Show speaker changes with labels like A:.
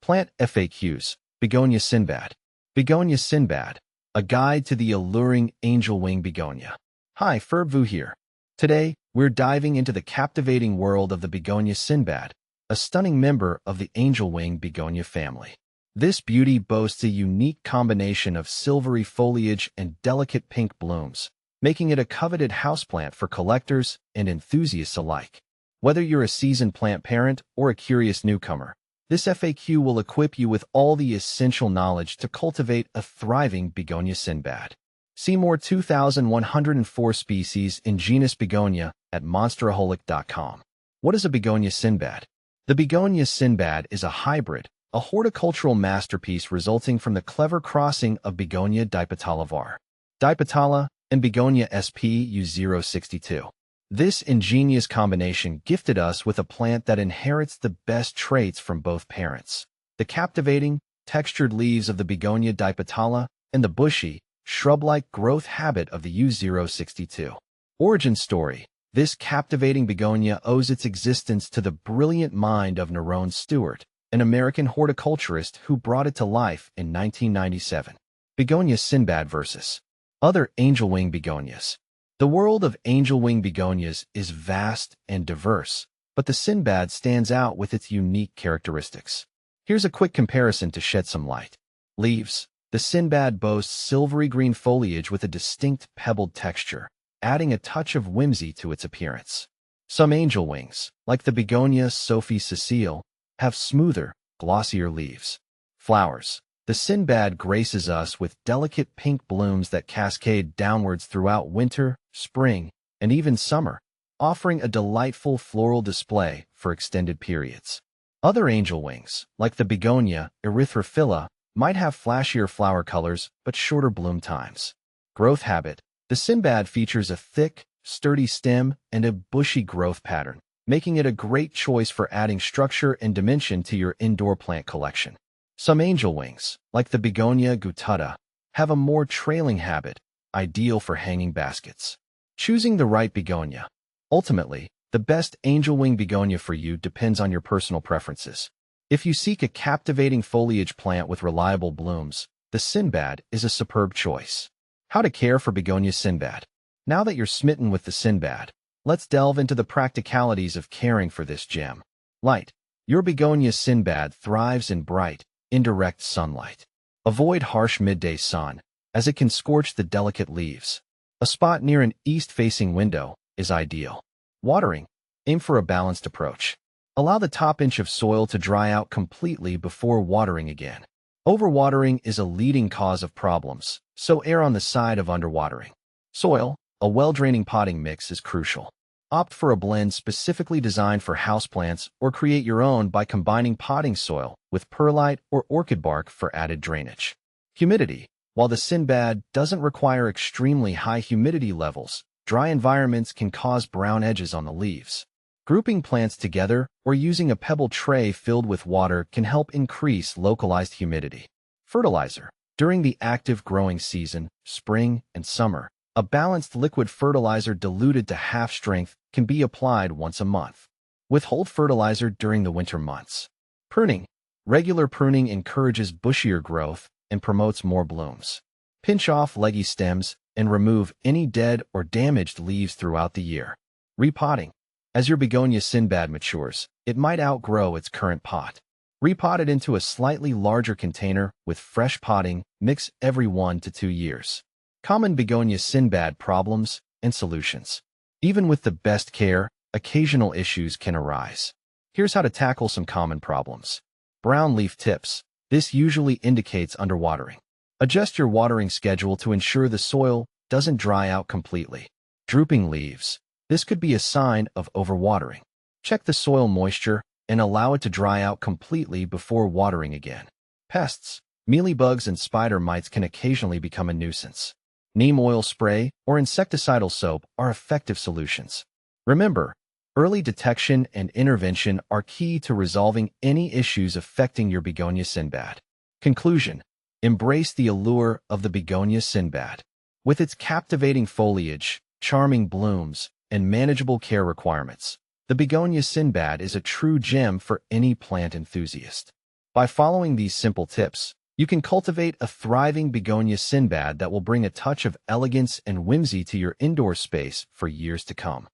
A: Plant FAQs, Begonia Sinbad. Begonia Sinbad, a guide to the alluring Angelwing begonia. Hi, Ferbu here. Today, we're diving into the captivating world of the Begonia Sinbad, a stunning member of the Angelwing begonia family. This beauty boasts a unique combination of silvery foliage and delicate pink blooms, making it a coveted houseplant for collectors and enthusiasts alike. Whether you're a seasoned plant parent or a curious newcomer, this FAQ will equip you with all the essential knowledge to cultivate a thriving Begonia Sinbad. See more 2,104 species in genus Begonia at monsteraholic.com. What is a Begonia Sinbad? The Begonia Sinbad is a hybrid, a horticultural masterpiece resulting from the clever crossing of Begonia dipetala var. Dipetala and Begonia sp. U062. This ingenious combination gifted us with a plant that inherits the best traits from both parents: the captivating, textured leaves of the Begonia dipetala and the bushy, shrub-like growth habit of the U062. Origin story: this captivating begonia owes its existence to the brilliant mind of Nerone Stewart, an American horticulturist who brought it to life in 1997. Begonia Sinbad versus other Angelwing begonias. The world of Angelwing begonias is vast and diverse, but the Sinbad stands out with its unique characteristics. Here's a quick comparison to shed some light. Leaves: the Sinbad boasts silvery green foliage with a distinct pebbled texture, adding a touch of whimsy to its appearance. Some Angelwings, like the Begonia Sophie Cecile, have smoother, glossier leaves. Flowers: the Sinbad graces us with delicate pink blooms that cascade downwards throughout winter, spring, and even summer, offering a delightful floral display for extended periods. Other Angelwings, like the Begonia erythrophila, might have flashier flower colors but shorter bloom times. Growth habit: the Sinbad features a thick, sturdy stem and a bushy growth pattern, making it a great choice for adding structure and dimension to your indoor plant collection. Some Angelwings, like the Begonia gutata, have a more trailing habit, ideal for hanging baskets. Choosing the right begonia. Ultimately, the best Angelwing begonia for you depends on your personal preferences. If you seek a captivating foliage plant with reliable blooms, the Sinbad is a superb choice. How to care for Begonia Sinbad. Now that you're smitten with the Sinbad, let's delve into the practicalities of caring for this gem. Light. Your Begonia Sinbad thrives in bright, indirect sunlight. Avoid harsh midday sun, as it can scorch the delicate leaves. A spot near an east-facing window is ideal. Watering. Aim for a balanced approach. Allow the top inch of soil to dry out completely before watering again. Overwatering is a leading cause of problems, so err on the side of underwatering. Soil. A well-draining potting mix is crucial. Opt for a blend specifically designed for houseplants or create your own by combining potting soil with perlite or orchid bark for added drainage. Humidity. While the Sinbad doesn't require extremely high humidity levels, dry environments can cause brown edges on the leaves. Grouping plants together or using a pebble tray filled with water can help increase localized humidity. Fertilizer. During the active growing season, spring and summer, a balanced liquid fertilizer diluted to half strength can be applied once a month. Withhold fertilizer during the winter months. Pruning. Regular pruning encourages bushier growth and promotes more blooms. Pinch off leggy stems and remove any dead or damaged leaves throughout the year. Repotting. As your Begonia Sinbad matures, it might outgrow its current pot. Repot it into a slightly larger container with fresh potting, mix every 1 to 2 years. Common Begonia Sinbad problems and solutions. Even with the best care, occasional issues can arise. Here's how to tackle some common problems. Brown leaf tips. This usually indicates underwatering. Adjust your watering schedule to ensure the soil doesn't dry out completely. Drooping leaves. This could be a sign of overwatering. Check the soil moisture and allow it to dry out completely before watering again. Pests. Mealybugs and spider mites can occasionally become a nuisance. Neem oil spray or insecticidal soap are effective solutions. Remember, early detection and intervention are key to resolving any issues affecting your Begonia Sinbad. Conclusion. Embrace the allure of the Begonia Sinbad. With its captivating foliage, charming blooms, and manageable care requirements, the Begonia Sinbad is a true gem for any plant enthusiast. By following these simple tips, you can cultivate a thriving Begonia Sinbad that will bring a touch of elegance and whimsy to your indoor space for years to come.